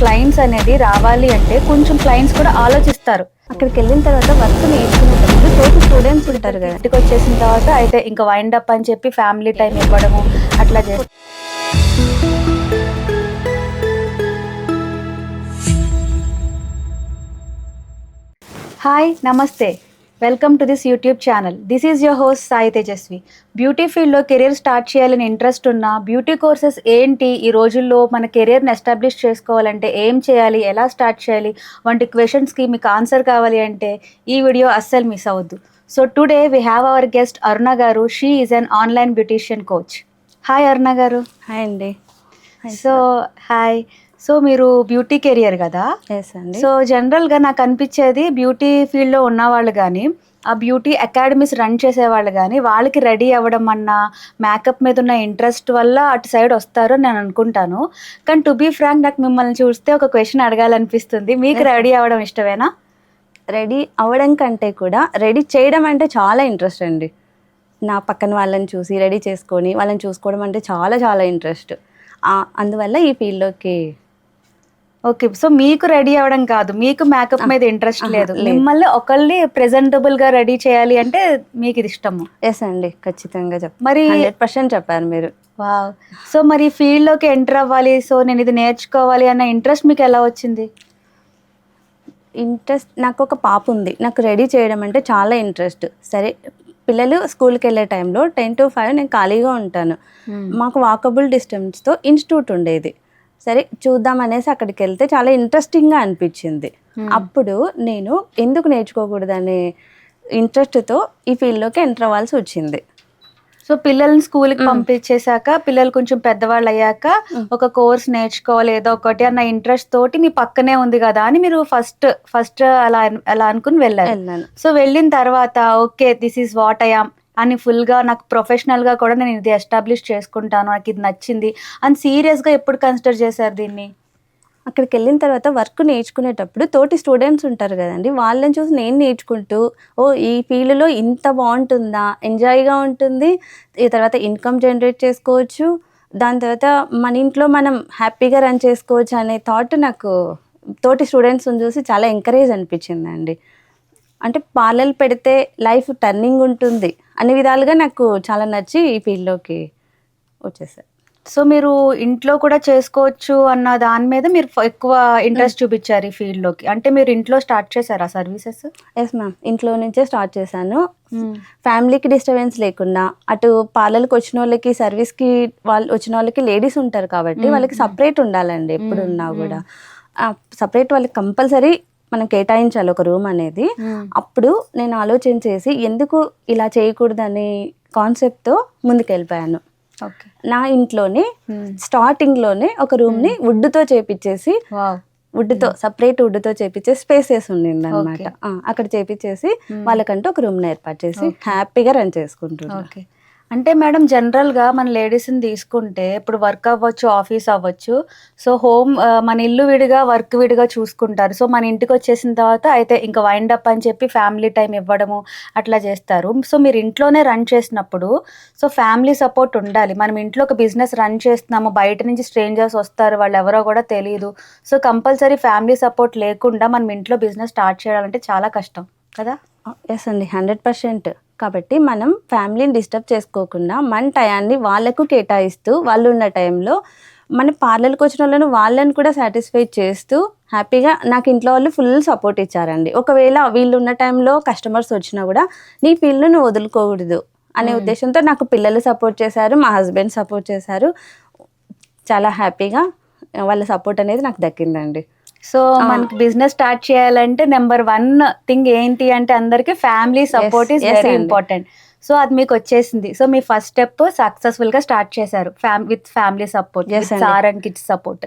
Clients అనేది రావాలి అంటే కొంచెం క్లయింట్స్ కూడా ఆలోచిస్తారు. అక్కడికి వెళ్ళిన తర్వాత వర్క్ నేర్చుకునేటప్పుడు తోటి స్టూడెంట్స్ ఉంటారు కదా, ఇంటికి వచ్చేసిన తర్వాత అయితే ఇంకా వైండ్ అప్ అని చెప్పి ఫ్యామిలీ టైం ఇవ్వడము అట్లా చేస్తారు. హాయ్, నమస్తే, welcome to this YouTube channel. This is your host Sai Tejaswi. Beauty ఫీల్డ్లో కెరీర్ స్టార్ట్ చేయాలని ఇంట్రెస్ట్ ఉన్న, బ్యూటీ కోర్సెస్ ఏంటి, ఈ రోజుల్లో మన కెరీర్ని ఎస్టాబ్లిష్ చేసుకోవాలంటే ఏం చేయాలి, ఎలా స్టార్ట్ చేయాలి వంటి క్వశ్చన్స్కి మీకు ఆన్సర్ కావాలి అంటే ఈ వీడియో అస్సలు మిస్ అవ్వద్దు. So today we have our guest Aruna గారు. She is an online beautician coach. Hi Aruna గారు. హాయ్ అండి. హాయ్. సో మీరు బ్యూటీ కెరియర్ కదా? ఎస్ అండి. సో జనరల్గా నాకు అనిపించేది బ్యూటీ ఫీల్డ్లో ఉన్నవాళ్ళు కానీ, ఆ బ్యూటీ అకాడమీస్ రన్ చేసేవాళ్ళు కానీ, వాళ్ళకి రెడీ అవ్వడం అన్నా మేకప్ మీద ఉన్న ఇంట్రెస్ట్ వల్ల అటు సైడ్ వస్తారు అని నేను అనుకుంటాను. కానీ టు బీ ఫ్రాంక్, నాకు మిమ్మల్ని చూస్తే ఒక క్వశ్చన్ అడగాలనిపిస్తుంది. మీకు రెడీ అవ్వడం ఇష్టమేనా? రెడీ అవ్వడం కంటే కూడా రెడీ చేయడం అంటే చాలా ఇంట్రెస్ట్ అండి. నా పక్కన వాళ్ళని చూసి రెడీ చేసుకొని వాళ్ళని చూసుకోవడం అంటే చాలా చాలా ఇంట్రెస్ట్. అందువల్ల ఈ ఫీల్డ్లోకి. ఓకే. సో మీకు రెడీ అవ్వడం కాదు, మీకు మేకప్ మీద ఇంట్రెస్ట్ లేదు, మిమ్మల్ని ఒకళ్ళని ప్రెజెంటబుల్ గా రెడీ చేయాలి అంటే మీకు ఇది ఇష్టము? ఎస్ అండి, ఖచ్చితంగా మరి 100% చెప్పారు మీరు. వావ్. సో మరి ఫీల్డ్ లోకి ఎంటర్ అవ్వాలి, సో నేను ఇది నేర్చుకోవాలి అన్న ఇంట్రెస్ట్ మీకు ఎలా వచ్చింది? ఇంట్రెస్ట్, నాకు ఒక పాప ఉంది, నాకు రెడీ చేయడం అంటే చాలా ఇంట్రెస్ట్. సరే, పిల్లలు స్కూల్కి వెళ్ళే టైంలో 10 to 5 నేను ఖాళీగా ఉంటాను. మాకు వాకబుల్ డిస్టెన్స్తో ఇన్స్టిట్యూట్ ఉండేది. సరే చూద్దాం అనేసి అక్కడికి వెళ్తే చాలా ఇంట్రెస్టింగ్గా అనిపించింది. అప్పుడు నేను ఎందుకు నేర్చుకోకూడదనే ఇంట్రెస్ట్తో ఈ ఫీల్డ్లోకి ఎంటర్ అవ్వాల్సి వచ్చింది. సో పిల్లల్ని స్కూల్కి పంపించేశాక, పిల్లలు కొంచెం పెద్దవాళ్ళు అయ్యాక ఒక కోర్స్ నేర్చుకోవాలి ఏదో ఒకటి అన్న ఇంట్రెస్ట్ తోటి మీ పక్కనే ఉంది కదా అని మీరు ఫస్ట్ అలా అనుకుని వెళ్ళాను. సో వెళ్ళిన తర్వాత okay, this is what I am అని ఫుల్గా నాకు ప్రొఫెషనల్గా కూడా నేను ఇది ఎస్టాబ్లిష్ చేసుకుంటాను, నాకు ఇది నచ్చింది అని సీరియస్గా ఎప్పుడు కన్సిడర్ చేశారు దీన్ని? అక్కడికి వెళ్ళిన తర్వాత వర్క్ నేర్చుకునేటప్పుడు తోటి స్టూడెంట్స్ ఉంటారు కదండి, వాళ్ళని చూసి నేను నేర్చుకుంటూ ఈ ఫీల్డ్లో ఇంత బాగుంటుందా, ఎంజాయ్గా ఉంటుంది, ఈ తర్వాత ఇన్కమ్ జనరేట్ చేసుకోవచ్చు, దాని తర్వాత మన ఇంట్లో మనం హ్యాపీగా రన్ చేసుకోవచ్చు అనే థాట్ నాకు తోటి స్టూడెంట్స్ని చూసి చాలా ఎంకరేజ్ అనిపించిందండి. అంటే పార్లర్ పెడితే లైఫ్ టర్నింగ్ ఉంటుంది అనే విధాలుగా నాకు చాలా నచ్చి ఈ ఫీల్డ్లోకి వచ్చేసారు. సో మీరు ఇంట్లో కూడా చేసుకోవచ్చు అన్న దాని మీద మీరు ఎక్కువ ఇంట్రెస్ట్ చూపించారు ఈ ఫీల్డ్లోకి. అంటే మీరు ఇంట్లో స్టార్ట్ చేశారా సర్వీసెస్? ఎస్ మ్యామ్, ఇంట్లో నుంచే స్టార్ట్ చేశాను. ఫ్యామిలీకి డిస్టర్బెన్స్ లేకుండా, అటు పార్లర్కి వచ్చిన వాళ్ళకి, సర్వీస్కి వచ్చిన వాళ్ళకి లేడీస్ ఉంటారు కాబట్టి వాళ్ళకి సపరేట్ ఉండాలండి. ఎప్పుడున్నా కూడా సపరేట్ వాళ్ళకి కంపల్సరీ మనం కేటాయించాలి ఒక రూమ్ అనేది. అప్పుడు నేను ఆలోచన చేసి ఎందుకు ఇలా చేయకూడదనే కాన్సెప్ట్తో ముందుకు వెళ్ళిపోయాను. నా ఇంట్లోనే స్టార్టింగ్లోనే ఒక రూమ్ని వుడ్తో చేపించేసి, సపరేట్ వుడ్తో చేపించేసి స్పేసెస్ ఉండింది అనమాట. అక్కడ చేపించేసి వాళ్ళకంటూ ఒక రూమ్ని ఏర్పాటు చేసి హ్యాపీగా రన్ చేసుకుంటున్నాను. అంటే మేడం, జనరల్గా మన లేడీస్ని తీసుకుంటే ఇప్పుడు వర్క్ అవ్వచ్చు, ఆఫీస్ అవ్వచ్చు, సో మన ఇల్లు విడిగా వర్క్ విడిగా చూసుకుంటారు. సో మన ఇంటికి వచ్చేసిన తర్వాత అయితే ఇంకా వైండ్ అప్ అని చెప్పి ఫ్యామిలీ టైం ఇవ్వడము అట్లా చేస్తారు. సో మీరు ఇంట్లోనే రన్ చేసినప్పుడు సో ఫ్యామిలీ సపోర్ట్ ఉండాలి. మనం ఇంట్లో ఒక బిజినెస్ రన్ చేస్తున్నాము, బయట నుంచి స్ట్రేంజర్స్ వస్తారు, వాళ్ళు ఎవరో కూడా తెలియదు. సో కంపల్సరీ ఫ్యామిలీ సపోర్ట్ లేకుండా మనం ఇంట్లో బిజినెస్ స్టార్ట్ చేయాలంటే చాలా కష్టం కదా? ఎస్ అండి, 100%. కాబట్టి మనం ఫ్యామిలీని డిస్టర్బ్ చేసుకోకుండా మన టయాన్ని వాళ్ళకు కేటాయిస్తూ, వాళ్ళు ఉన్న టైంలో మన పార్లర్కి వచ్చిన వాళ్ళని కూడా సాటిస్ఫై చేస్తూ హ్యాపీగా, నాకు ఇంట్లో వాళ్ళు ఫుల్ సపోర్ట్ ఇచ్చారండి. ఒకవేళ వీళ్ళు ఉన్న టైంలో కస్టమర్స్ వచ్చినా కూడా నీ ఫీల్డ్ను నువ్వు వదులుకోకూడదు అనే ఉద్దేశంతో నాకు పిల్లలు సపోర్ట్ చేశారు, మా హస్బెండ్ సపోర్ట్ చేశారు. చాలా హ్యాపీగా వాళ్ళ సపోర్ట్ అనేది నాకు దక్కిందండి. సో మనకి బిజినెస్ స్టార్ట్ చేయాలంటే నెంబర్ 1 థింగ్ ఏంటి అంటే అందరికి family support is very important. So అది మీకు వచ్చేసింది. సో మీ ఫస్ట్ స్టెప్ సక్సెస్ఫుల్ గా స్టార్ట్ చేశారు with family support, sir and kids support.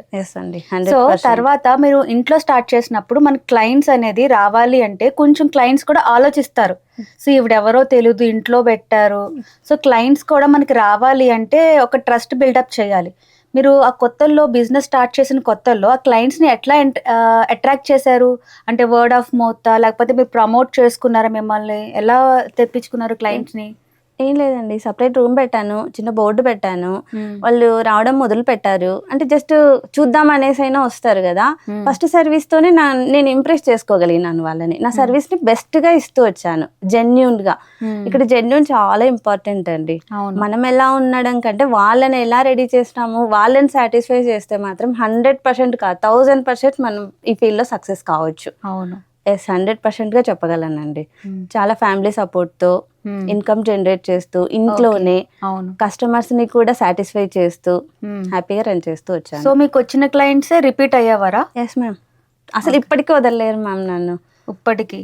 So తర్వాత మీరు ఇంట్లో స్టార్ట్ చేసినప్పుడు మనకి క్లయింట్స్ అనేది రావాలి అంటే కొంచెం క్లయింట్స్ కూడా ఆలోచిస్తారు. సో ఇవిడెవరో తెలియదు, ఇంట్లో పెట్టారు. సో క్లయింట్స్ కూడా మనకి రావాలి అంటే ఒక ట్రస్ట్ బిల్డప్ చేయాలి. మీరు ఆ కొత్తల్లో బిజినెస్ స్టార్ట్ చేసిన కొత్తల్లో ఆ క్లయింట్స్ని ఎట్లా అట్రాక్ట్ చేశారు? అంటే వర్డ్ ఆఫ్ మౌత్ లేకపోతే మీరు ప్రమోట్ చేసుకున్నారా? మిమ్మల్ని ఎలా తెప్పించుకున్నారు క్లయింట్స్ని? ఏం లేదండి, సపరేట్ రూమ్ పెట్టాను, చిన్న బోర్డు పెట్టాను. వాళ్ళు రావడం మొదలు పెట్టారు అంటే జస్ట్ చూద్దాం అనేసి అయినా వస్తారు కదా. ఫస్ట్ సర్వీస్ తోనే నేను ఇంప్రెస్ చేసుకోగలిగినాను వాళ్ళని. నా సర్వీస్ ని బెస్ట్ గా ఇస్తూ వచ్చాను, జెన్యూన్ గా. ఇక్కడ జెన్యూన్ చాలా ఇంపార్టెంట్ అండి. మనం ఎలా ఉండడం కంటే వాళ్ళని ఎలా రెడీ చేసినాము, వాళ్ళని సాటిస్ఫై చేస్తే మాత్రం 100% కాదు 1000% మనం ఈ ఫీల్డ్ లో సక్సెస్ కావచ్చు. అవును, ఎస్, 100% గా చెప్పగలనండి. చాలా ఫ్యామిలీ సపోర్ట్ తో ఇన్కమ్ జనరేట్ చేస్తూ ఇంట్లోనే కస్టమర్స్ ని కూడా సాటిస్ఫై చేస్తూ హ్యాపీగా రన్ చేస్తూ వచ్చాను. సో మీకు వచ్చిన క్లయింట్స్ రిపీట్ అయ్యేవారా? ఎస్ మ్యామ్, అసలు ఇప్పటికీ వదలలేరు మ్యామ్ నన్ను. ఇప్పటికీ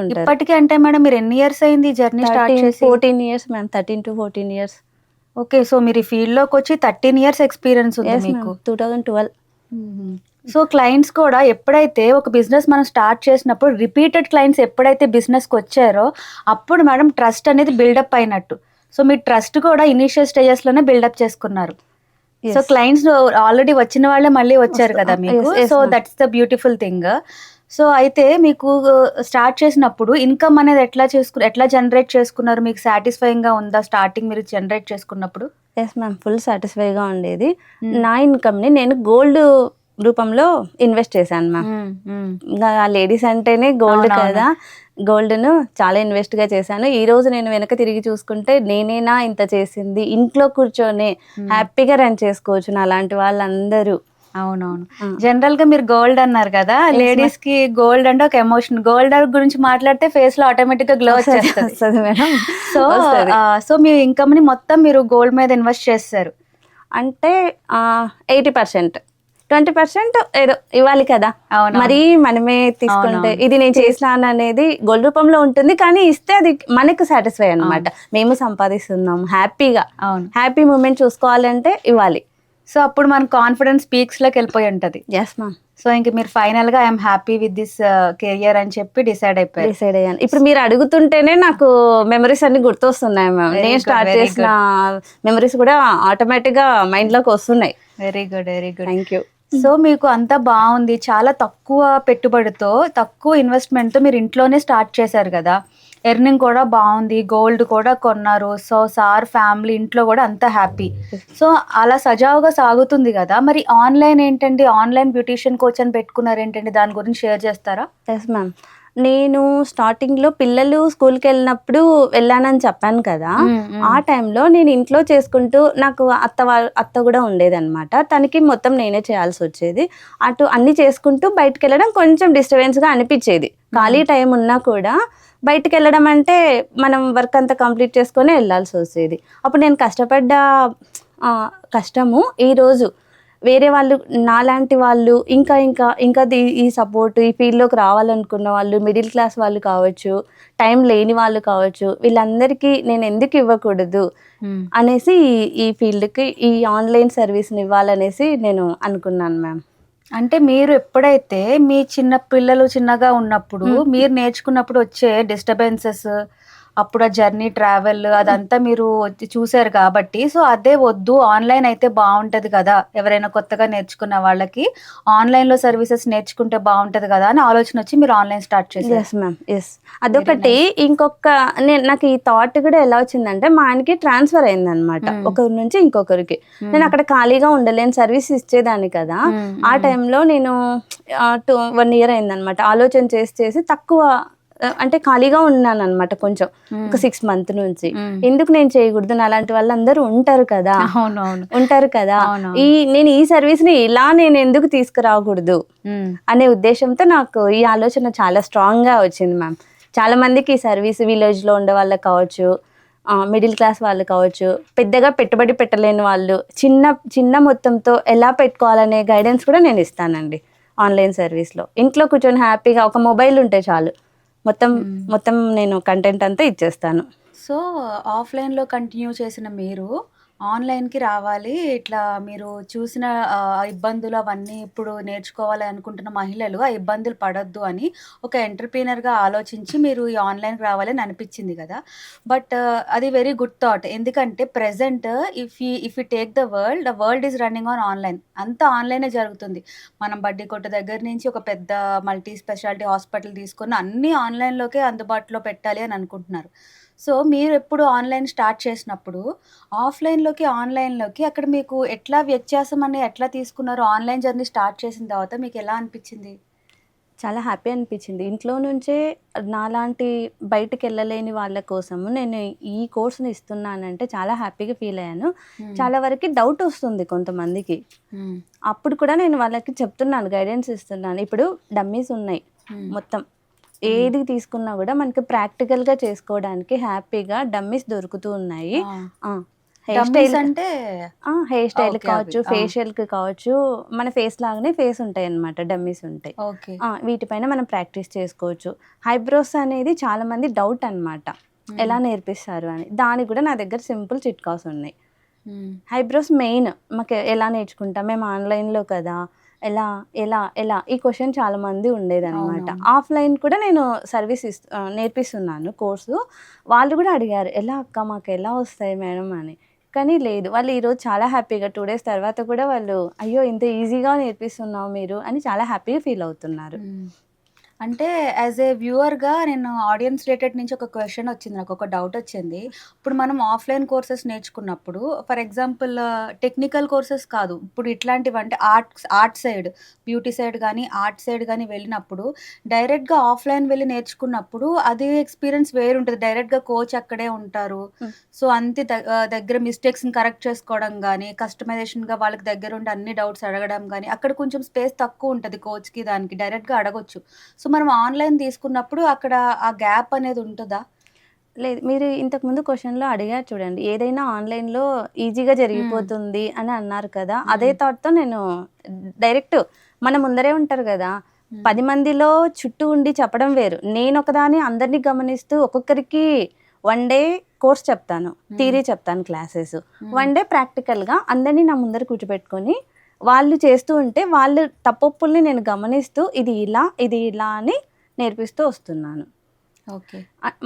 ఉంటారు. ఇప్పటికీ అంటే మేడం మీరు ఎన్ని ఇయర్స్ అయింది జర్నీ స్టార్ట్ చేసి? 14 years ma'am, 13 to 14 years. Okay, so మీరు ఈ ఫీల్డ్ లోకి వచ్చి 13 years ఎక్స్పీరియన్స్ ఉంది మీకు. 2012. సో క్లయింట్స్ కూడా ఎప్పుడైతే ఒక బిజినెస్ మనం స్టార్ట్ చేసినప్పుడు రిపీటెడ్ క్లయింట్స్ ఎప్పుడైతే బిజినెస్కి వచ్చారో అప్పుడు మేడం ట్రస్ట్ అనేది బిల్డప్ అయినట్టు. సో మీ ట్రస్ట్ కూడా ఇనిషియల్ స్టేజెస్ లోనే బిల్డప్ చేసుకున్నారు. సో క్లయింట్స్ ఆల్రెడీ వచ్చిన వాళ్ళే మళ్ళీ వచ్చారు కదా మీకు. So that's the beautiful thing. So అయితే మీకు స్టార్ట్ చేసినప్పుడు ఇన్కమ్ అనేది ఎట్లా జనరేట్ చేసుకున్నారు? మీకు సాటిస్ఫైయింగ్ గా ఉందా స్టార్టింగ్ మీరు జనరేట్ చేసుకున్నప్పుడు? ఎస్ మ్యామ్, ఫుల్ సాటిస్ఫైగా ఉండేది. నా ఇన్కమ్ ని నేను గోల్డ్ రూపంలో ఇన్వెస్ట్ చేశాను మ్యామ్. ఇంకా లేడీస్ అంటేనే గోల్డ్ కదా, గోల్డ్ ను చాలా ఇన్వెస్ట్ గా చేశాను. ఈ రోజు నేను వెనక తిరిగి చూసుకుంటే నేనేనా ఇంత చేసింది, ఇంట్లో కూర్చొని హ్యాపీగా రన్ చేసుకోవచ్చు నా లాంటి వాళ్ళందరూ. అవునవును, జనరల్ గా మీరు గోల్డ్ అన్నారు కదా, లేడీస్ కి గోల్డ్ అంటే ఒక ఎమోషన్. గోల్డ్ గురించి మాట్లాడితే ఫేస్ లో ఆటోమేటిక్ గా గ్లో వచ్చేస్తుంది మేడం. సో మీ ఇన్కమ్ ని మొత్తం మీరు గోల్డ్ మీద ఇన్వెస్ట్ చేస్తారు అంటే 80%, 20% ఏదో ఇవ్వాలి కదా. మరి మనమే తీసుకుంటే ఇది నేను చేసినాను అనేది గోల్డ్ రూపంలో ఉంటుంది, కానీ ఇస్తే అది మనకు సాటిస్ఫై అన్నమాట. మేము సంపాదిస్తున్నాం హ్యాపీగా, హ్యాపీ మూమెంట్ చూసుకోవాలంటే ఇవ్వాలి. సో అప్పుడు మన కాన్ఫిడెన్స్ పీక్స్ లోకి వెళ్ళిపోయి ఉంటది. Yes ma'am. సో ఇంక మీరు ఫైనల్ గా I'm happy with this career అని చెప్పి డిసైడ్ అయ్యాను. ఇప్పుడు మీరు అడుగుతుంటేనే నాకు మెమరీస్ అన్ని గుర్తొస్తున్నాయి మ్యామ్. నేను స్టార్ట్ చేసిన మెమరీస్ కూడా ఆటోమేటిక్ గా మైండ్ లోకి వస్తున్నాయి. Very good, very good, thank you. So మీకు అంతా బాగుంది, చాలా తక్కువ పెట్టుబడితో తక్కువ ఇన్వెస్ట్మెంట్ తో మీరు ఇంట్లోనే స్టార్ట్ చేశారు కదా. ఎర్నింగ్ కూడా బాగుంది, గోల్డ్ కూడా కొన్నారు. సో సార్ ఫ్యామిలీ ఇంట్లో కూడా అంతా హ్యాపీ. సో అలా సజావుగా సాగుతుంది కదా. మరి ఆన్లైన్ ఏంటండి, ఆన్లైన్ బ్యూటీషియన్ కోచ్ అని పెట్టుకున్నారు ఏంటండి, దాని గురించి షేర్ చేస్తారా? ఎస్ మ్యామ్, నేను స్టార్టింగ్లో పిల్లలు స్కూల్కి వెళ్ళినప్పుడు వెళ్ళానని చెప్పాను కదా. ఆ టైంలో నేను ఇంట్లో చేసుకుంటూ, నాకు అత్త కూడా ఉండేదన్నమాట. తనకి మొత్తం నేనే చేయాల్సి వచ్చేది. అటు అన్ని చేసుకుంటూ బయటకు వెళ్ళడం కొంచెం డిస్టర్బెన్స్గా అనిపించేది. ఖాళీ టైం ఉన్నా కూడా బయటకు వెళ్ళడం అంటే మనం వర్క్ అంతా కంప్లీట్ చేసుకొని వెళ్ళాల్సి వచ్చేది. అప్పుడు నేను కష్టపడ్డ కష్టము ఈరోజు వేరే వాళ్ళు, నాలాంటి వాళ్ళు, ఇంకా ఇంకా ఇంకా ఈ సపోర్ట్, ఈ ఫీల్డ్లోకి రావాలనుకున్న వాళ్ళు, మిడిల్ క్లాస్ వాళ్ళు కావచ్చు, టైం లేని వాళ్ళు కావచ్చు, వీళ్ళందరికీ నేను ఎందుకు ఇవ్వకూడదు అనేసి ఈ ఫీల్డ్కి ఈ ఆన్లైన్ సర్వీస్ని ఇవ్వాలనేసి నేను అనుకున్నాను మ్యామ్. అంటే మీరు ఎప్పుడైతే మీ చిన్న పిల్లలు చిన్నగా ఉన్నప్పుడు మీరు నేర్చుకున్నప్పుడు వచ్చే డిస్టర్బెన్సెస్, అప్పుడు ఆ జర్నీ ట్రావెల్ అదంతా మీరు చూసారు కాబట్టి, సో అదే వద్దు ఆన్లైన్ అయితే బాగుంటది కదా, ఎవరైనా కొత్తగా నేర్చుకున్న వాళ్ళకి ఆన్లైన్ లో సర్వీసెస్ నేర్చుకుంటే బాగుంటది కదా అని ఆలోచన వచ్చి మీరు ఆన్లైన్ స్టార్ట్ చేశారు. Yes ma'am, yes. అదొకటి. ఇంకొక నాకు ఈ థాట్ కూడా ఎలా వచ్చిందంటే, మా ఆయనకి ట్రాన్స్ఫర్ అయిందనమాట ఒకరి నుంచి ఇంకొకరికి. నేను అక్కడ ఖాళీగా ఉండలేను, సర్వీస్ ఇచ్చేదాన్ని కదా. ఆ టైంలో నేను 1 year అయిందనమాట ఆలోచన చేసి తక్కువ అంటే ఖాళీగా ఉన్నాను అనమాట కొంచెం, ఒక 6 months నుంచి. ఎందుకు నేను చేయకూడదు, అలాంటి వాళ్ళు అందరూ ఉంటారు కదా, నేను ఈ సర్వీస్ ని ఇలా నేను ఎందుకు తీసుకురాకూడదు అనే ఉద్దేశంతో నాకు ఈ ఆలోచన చాలా స్ట్రాంగ్ గా వచ్చింది మ్యామ్. చాలా మందికి ఈ సర్వీస్ విలేజ్ లో ఉండే వాళ్ళకి కావచ్చు, మిడిల్ క్లాస్ వాళ్ళు కావచ్చు, పెద్దగా పెట్టుబడి పెట్టలేని వాళ్ళు, చిన్న మొత్తంతో ఎలా పెట్టుకోవాలనే గైడెన్స్ కూడా నేను ఇస్తానండి ఆన్లైన్ సర్వీస్లో. ఇంట్లో కూర్చొని హ్యాపీగా ఒక మొబైల్ ఉంటే చాలు, మొత్తం నేను కంటెంట్ అంతా ఇచ్చేస్తాను. సో ఆఫ్లైన్లో కంటిన్యూ చేసిన మీరు ఆన్లైన్కి రావాలి, ఇట్లా మీరు చూసిన ఇబ్బందులు అవన్నీ ఇప్పుడు నేర్చుకోవాలి అనుకుంటున్న మహిళలు ఆ ఇబ్బందులు పడొద్దు అని ఒక ఎంటర్ప్రీనర్గా ఆలోచించి మీరు ఈ ఆన్లైన్కి రావాలని అనిపించింది కదా. బట్ అది వెరీ గుడ్ థాట్. ఎందుకంటే present if you take the world is running on online. అంతా ఆన్లైనే జరుగుతుంది. మనం బడ్డీ కొట్టు దగ్గర నుంచి ఒక పెద్ద మల్టీ స్పెషాలిటీ హాస్పిటల్ తీసుకొని అన్నీ ఆన్లైన్లోకే అందుబాటులో పెట్టాలి అని అనుకుంటున్నారు. సో మీరు ఎప్పుడు ఆన్లైన్ స్టార్ట్ చేసినప్పుడు ఆఫ్లైన్‌లోకి, ఆన్లైన్‌లోకి అక్కడ మీకు ఎట్లా వ్యత్యాసం అని ఎట్లా తీసుకున్నారు? ఆన్లైన్ జర్నీ స్టార్ట్ చేసిన తర్వాత మీకెలా అనిపిచ్చింది? చాలా హ్యాపీ అనిపించింది. ఇంట్లో నుంచే నాలాంటి బయటికెళ్ళలేని వాళ్ళ కోసము నేను ఈ కోర్స్‌ని ఇస్తున్నానంటే చాలా హ్యాపీగా ఫీల్ అయ్యాను. హ్మ్. చాలా వరకి డౌట్ వస్తుంది కొంతమందికి. హ్మ్. అప్పుడు కూడా నేను వాళ్ళకి చెప్తున్నాను, గైడెన్స్ ఇస్తున్నాను. ఇప్పుడు డమ్మీస్ ఉన్నాయి హ్మ్. మొత్తం. ఏది తీసుకున్నా గూడా మనకి ప్రాక్టికల్‌గా చేసుకోవడానికి హ్యాపీగా డమ్మీస్ దొరుకుతూ ఉన్నాయి. ఆ! ఆ! హెయిర్ డమ్మీస్ స్టైల్ అంటే హెయిర్ స్టైల్‌కి ఓకే. అవి. కావచ్చు, ఆ! ఫేషియల్‌కి కావచ్చు, మన ఫేస్ లాగానే ఫేస్ ఉంటాయన్నమాట. డమ్మీస్ ఉంటాయి. ఓకే. వీటిపైన మనం ప్రాక్టీస్ చేసుకోవచ్చు. ఐబ్రోస్ అనేది చాలామంది డౌట్ అనమాట. హ్మ్. ఎలా నేర్పిస్తారు అని. దానికి కూడా నా దగ్గర సింపుల్ చిట్కాస్ ఉన్నాయి. హ్మ్. ఐబ్రోస్ మెయిన్ మాకు ఎలా నేర్చుకుంటాం? మేము ఆన్‌లైన్‌లో కదా! ఎలా? ఎలా? ఎలా? ఈ క్వెషన్ చాలామంది ఉండేదనమాట. అవునవును. ఆఫ్‌లైన్ కూడా నేను నేర్పిస్తున్నాను కోర్సు. వాళ్ళు కూడా అడిగారు, "ఎలా అక్క మాకెలా వస్తాయి మేడం" అని. కానీ లేదు. వాళ్ళు ఈరోజు చాలా హ్యాపీగా 2 డేస్ తర్వాత కూడా వాళ్ళు, "అయ్యో! ఇంత ఈజీగా నేర్పిస్తున్నావు మీరు" అని చాలా హ్యాపీగా ఫీల్ అవుతున్నారు. హ్మ్. అంటే యాస్ ఏ వ్యూవర్‌గా నేను ఆడియన్స్ రిలేటెడ్ నుంచి ఒక క్వెషన్ వచ్చింది. నాకొక డౌట్ వచ్చింది. ఇప్పుడు మనం ఆఫ్‌లైన్ కోర్సెస్ నేర్చుకున్నప్పుడు ఫర్ ఎగ్జాంపుల్ టెక్నికల్ కోర్సెస్ కాదు. ఇప్పుడు ఇట్లాంటివి అంటే ఆర్ట్ సైడ్, బ్యూటీ సైడ్ గాని, ఆర్ట్ సైడ్ గాని వెళ్ళినప్పుడు డైరెక్ట్‌గా ఆఫ్‌లైన్ వెళ్లి నేర్చుకున్నప్పుడు అది ఎక్స్‌పీరియన్స్ వేరుంటది. డైరెక్ట్‌గా కోచ్ అక్కడే ఉంటారు. హ్మ్. సో, అంతే దగ్గర మిస్టేక్స్‌ని కరెక్ట్ చేసుకోవడం గాని, కస్టమైజేషన్‌గా వాళ్ళకి దగ్గరుండి అన్ని డౌట్స్ అడగడం గాని, అక్కడ కొంచెం స్పేస్ తక్కువుంటది కోచ్‌కి దానికి. డైరెక్ట్‌గా అడగొచ్చు. సో, మనం ఆన్‌లైన్ తీసుకున్నప్పుడు అక్కడ ఆ గ్యాప్ అనేది ఉంటదా? లేదు. మీరు ఇంతకుముందు క్వెషన్‌లో అడిగారు చూడండి. ఏదైనా ఆన్‌లైన్‌లో ఈజీగా హ్మ్. జరిగిపోతుంది అని అన్నారు కదా! అదే హ్మ్. థాట్‌తో నేను డైరెక్ట్ మన ముందరే ఉంటారు గదా! హ్మ్. 10 మందిలో చుట్టూ ఉండి చెప్పడం వేరు. నేనొకదాన్ని అందరిని గమనిస్తూ ఒక్కొక్కరికి 1 డే కోర్స్ చెప్తాను. హ్మ్. థియరీ చెప్తాను క్లాసెస్. హ్మ్. 1 డే ప్రాక్టికల్‌గా అందరిని నా ముందర కూర్చోబెట్టుకొని, వాళ్ళు చేస్తూ ఉంటే వాళ్ళు తప్పొప్పుల్ని నేను గమనిస్తూ ఇది ఇలా, ఇది ఇలా అని నేర్పిస్తూ వస్తున్నాను. ఓకే.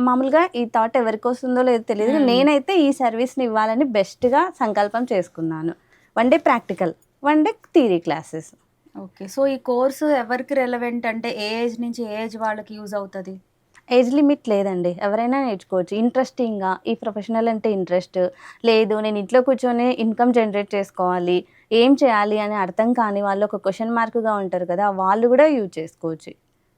మామూలుగా ఈ థాట్ ఎవరికొస్తుందో లేదో తెలీదు. హ్మ్. నేనైతే ఈ సర్వీస్‌ని ఇవ్వాలని బెస్ట్‌గా సంకల్పం చేసుకున్నాను. 1 day practical, 1 day theory classes. Okay. So, ఈ కోర్సు ఎవరికి రెలెవెంట్ అంటే ఏ ఏజ్ నుంచి ఏ ఏజ్ వాళ్ళకి యూజ్ అవుతది? ఏజ్ లిమిట్ లేదండి. ఎవరైనా నేర్చుకోవచ్చు. ఇంట్రెస్టింగ్‌గా ఈ ప్రొఫెషనల్ అంటే ఇంట్రెస్ట్, లేదు నేను ఇంట్లో కూర్చొని ఇన్‌కమ్ జనరేట్ చేసుకోవాలి, ఏం చేయాలి అని అర్థం కాని వాళ్ళు ఒక క్వెషన్ మార్క్‌గా ఉంటారు కదా! వాళ్ళు గూడా యూజ్ చేసుకోవచ్చు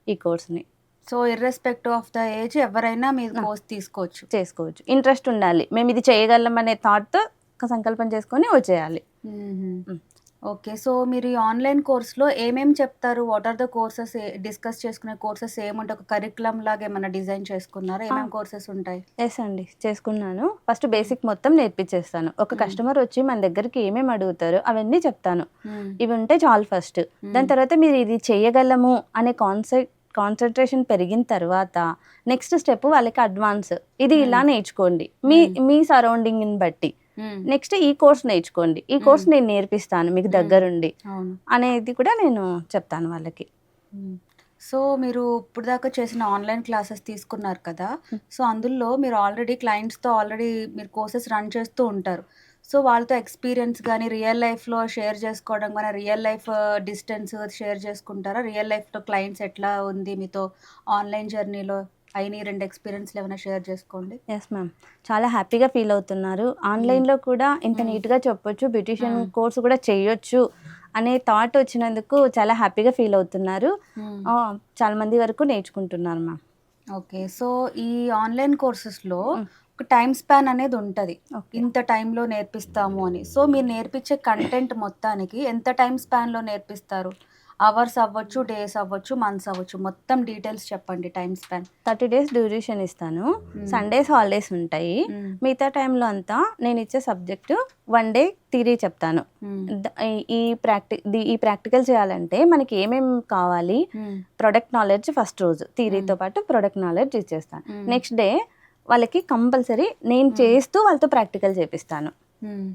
ఈ కోర్స్‌ని. So, irrespective of the age ఎవరైనా మీరు ఆ! కోర్స్ తీసుకోవచ్చు. చేసుకోవచ్చు. ఇంట్రెస్ట్ ఉండాలి. మేమిది చేయగలం అనే థాట్‌తో ఒక సంకల్పం చేసుకొని వచ్చేయాలి. హుహు. హ్మ్. ఓకే. సో, మీరు ఈ ఆన్‌లైన్ కోర్స్‌లో ఏమేమి చెప్తారు? What are the courses discuss చేసుకునే కోర్సెస్ ఏముంటాయి? ఒక కరిక్యులమ్ లాగా ఏమన్నా డిజైన్ చేసుకున్నారా? ఆ! ఏమేం కోర్సెస్ ఉంటాయి? యెస్ అండి. చేసుకున్నాను. ఫస్ట్ హ్మ్. బేసిక్ మొత్తం నేర్పించేస్తాను. ఒక హ్మ్. కస్టమర్ వచ్చి మన దగ్గరికి ఏమేమి అడుగుతారో అవన్నీ చెప్తాను. హ్మ్. ఇవి ఉంటే చాలు ఫస్ట్. హ్మ్. దాని తర్వాత మీరు ఇది చేయగలము అనే కాన్సంట్రేషన్ పెరిగిన తర్వాత నెక్స్ట్ స్టెప్ వాళ్ళకి అడ్వాన్స్. ఇది ఇలా హ్మ్. నేర్చుకోండి. మీ హ్మ్. మీ సరౌండింగ్‌ని బట్టి. హ్మ్. నెక్స్ట్ ఈ కోర్స్ నేర్చుకోండి. ఈ హ్మ్. కోర్స్ నేను నేర్పిస్తాను మీకు హ్మ్. దగ్గరుండి అవును. అనేది కూడా నేను చెప్తాను వాళ్ళకి. హ్మ్. సో, మీరు ఇప్పటిదాకా చేసిన ఆన్‌లైన్ క్లాసెస్ తీసుకున్నారు కదా! హ్మ్. సో, అందుల్లో మీరు క్లయింట్స్‌తో మీరు కోర్సెస్ రన్ చేస్తూ ఉంటారు. సో, వాళ్ళతో ఎక్స్‌పీరియన్స్ గాని, రియల్ లైఫ్‌లో షేర్ చేసుకోవడం గాని, రియల్ లైఫ్ డిస్టెన్స్ షేర్ చేసుకుంటారా? రియల్ లైఫ్‌లో క్లయింట్స్ ఎట్లా ఉంది మీతో ఆన్‌లైన్ జర్నీలో అయినయి 2 ఎక్స్‌పీరియన్స్‌లు ఏమైనా షేర్ చేసుకోండి? Yes ma'am. చాలా హ్యాపీగా ఫీల్ అవుతున్నారు. హ్మ్. ఆన్‌లైన్‌లో కూడా ఇంత హ్మ్. నీట్‌గా చెప్పొచ్చు, బ్యూటీషియన్ హ్మ్. కోర్స్ కూడా చేయొచ్చు అనే థాట్ వచ్చినందుకు చాలా హ్యాపీగా ఫీల్ అవుతున్నారు. హ్మ్. చాలా మంది వరకు నేర్చుకుంటున్నారు మ్యామ్. ఓకే. సో, ఈ ఆన్‌లైన్ కోర్సెస్‌లో హ్మ్. ఒక టైమ్ స్పాన్ అనేదుంటది. ఓకే. ఇంత టైంలో నేర్పిస్తాము అని. సో, మీరు నేర్పించే కంటెంట్ మొత్తానికి ఎంత టైమ్ స్పాన్‌లో నేర్పిస్తారు? అవర్స్ అవ్వచ్చు, డేస్ అవ్వచ్చు, మంత్స్ అవ్వచ్చు. మొత్తం డీటెయిల్స్ చెప్పండి టైమ్ స్పాన్. 30 డేస్ డ్యూరేషన్ ఇస్తాను. హ్మ్. సండేస్ హాలిడేస్ ఉంటాయి. హ్మ్. మిగతా టైంలో అంతా నేనిచ్చే సబ్జెక్టు 1 డే థియరీ చెప్తాను. హ్మ్. ద ఈ ఈ ఈ ప్రాక్టికల్ చేయాలంటే మనకి ఏమేం కావాలి? హ్మ్. ప్రొడక్ట్ నాలెడ్జ్ ఫస్ట్ రోజు హ్మ్. థియరీతో పాటు ప్రొడక్ట్ నాలెడ్జ్ ఇచ్చేస్తాను. హ్మ్. నెక్స్ట్ డే వాళ్ళకి కంపల్సరీ నేను హ్మ్. చేస్తూ వాళ్ళతో ప్రాక్టికల్ చేపిస్తాను. హ్మ్.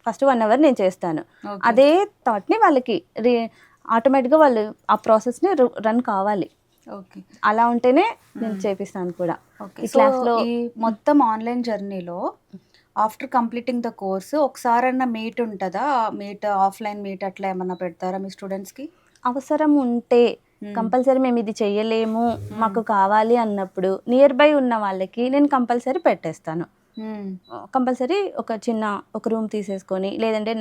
ఫస్ట్ 1 అవర్ నేను చేస్తాను. ఓకే. అదే థాట్‌ని వాళ్ళకి ఆటోమేటిక్‌గా వాళ్ళు ఆ ప్రాసెస్‌ని రన్ కావాలి. ఓకే. అలా ఉంటేనే నేను హ్మ్. చేపిస్తాను కూడా. ఓకే. ఈ సో, క్లాస్‌లో ఈ మొత్తం ఆన్‌లైన్ జర్నీలో ఆఫ్టర్ కంప్లీటింగ్ ద కోర్స్ ఒకసారన్నా మీట్ ఉంటదా? ఆఫ్‌లైన్ మీట్ అట్లా ఏమన్నా పెడతారా మీ స్టూడెంట్స్‌కి? అవసరం ఉంటే కంపల్సరీ మేము ఇది చెయ్యలేము మాకు కావాలి అన్నప్పుడు నియర్ బై ఉన్న వాళ్ళకి నేను కంపల్సరీ పెట్టేస్తాను. కంపల్సరీ ఒక రూమ్ తీసేసుకొని, లేదంటే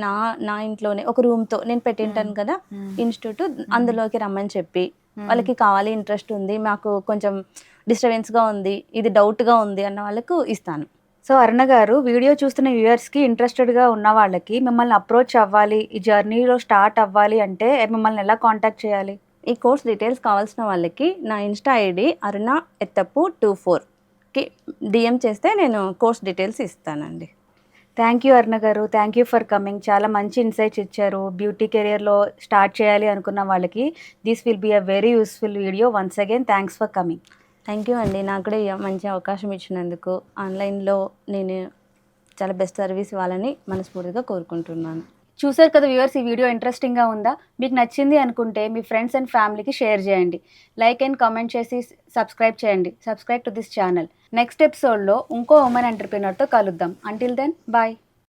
నా ఇంట్లోనే ఒక రూమ్తో నేను పెట్టింటాను కదా ఇన్స్టిట్యూట్, అందులోకి రమ్మని చెప్పి వాళ్ళకి కావాలి, ఇంట్రెస్ట్ ఉంది, మాకు కొంచెం డిస్టర్బెన్స్గా ఉంది, ఇది డౌట్గా ఉంది అన్న వాళ్ళకు ఇస్తాను. సో అరుణ గారు, వీడియో చూస్తున్న వ్యూయర్స్కి ఇంట్రెస్టెడ్గా ఉన్న వాళ్ళకి మిమ్మల్ని అప్రోచ్ అవ్వాలి, ఈ జర్నీలో స్టార్ట్ అవ్వాలి అంటే మిమ్మల్ని ఎలా కాంటాక్ట్ చేయాలి? ఈ కోర్స్ డీటెయిల్స్ కావాల్సిన వాళ్ళకి నా ఇన్స్టా ఐడి aruna_24కి DM చేస్తే నేను కోర్స్ డీటెయిల్స్ ఇస్తానండి. థ్యాంక్ యూ అరుణ గారు, థ్యాంక్ యూ ఫర్ కమింగ్. చాలా మంచి ఇన్సైట్స్ ఇచ్చారు. బ్యూటీ కెరియర్లో స్టార్ట్ చేయాలి అనుకున్న వాళ్ళకి this will be a very useful video. Once again thanks for coming. Thank you అండి, నాకు కూడా మంచి అవకాశం ఇచ్చినందుకు. ఆన్లైన్లో నేను చాలా బెస్ట్ సర్వీస్ ఇవ్వాలని మనస్ఫూర్తిగా కోరుకుంటున్నాను. చూసారు కదా వ్యూవర్స్, ఈ వీడియో ఇంట్రెస్టింగ్గా ఉందా? మీకు నచ్చింది అనుకుంటే మీ ఫ్రెండ్స్ అండ్ ఫ్యామిలీకి షేర్ చేయండి, లైక్ అండ్ కామెంట్ చేసి సబ్స్క్రైబ్ చేయండి. Subscribe to this channel. Next ఎపిసోడ్లో ఇంకో ఉమెన్ ఎంటర్ప్రినర్తో కలుద్దాం. Until then bye.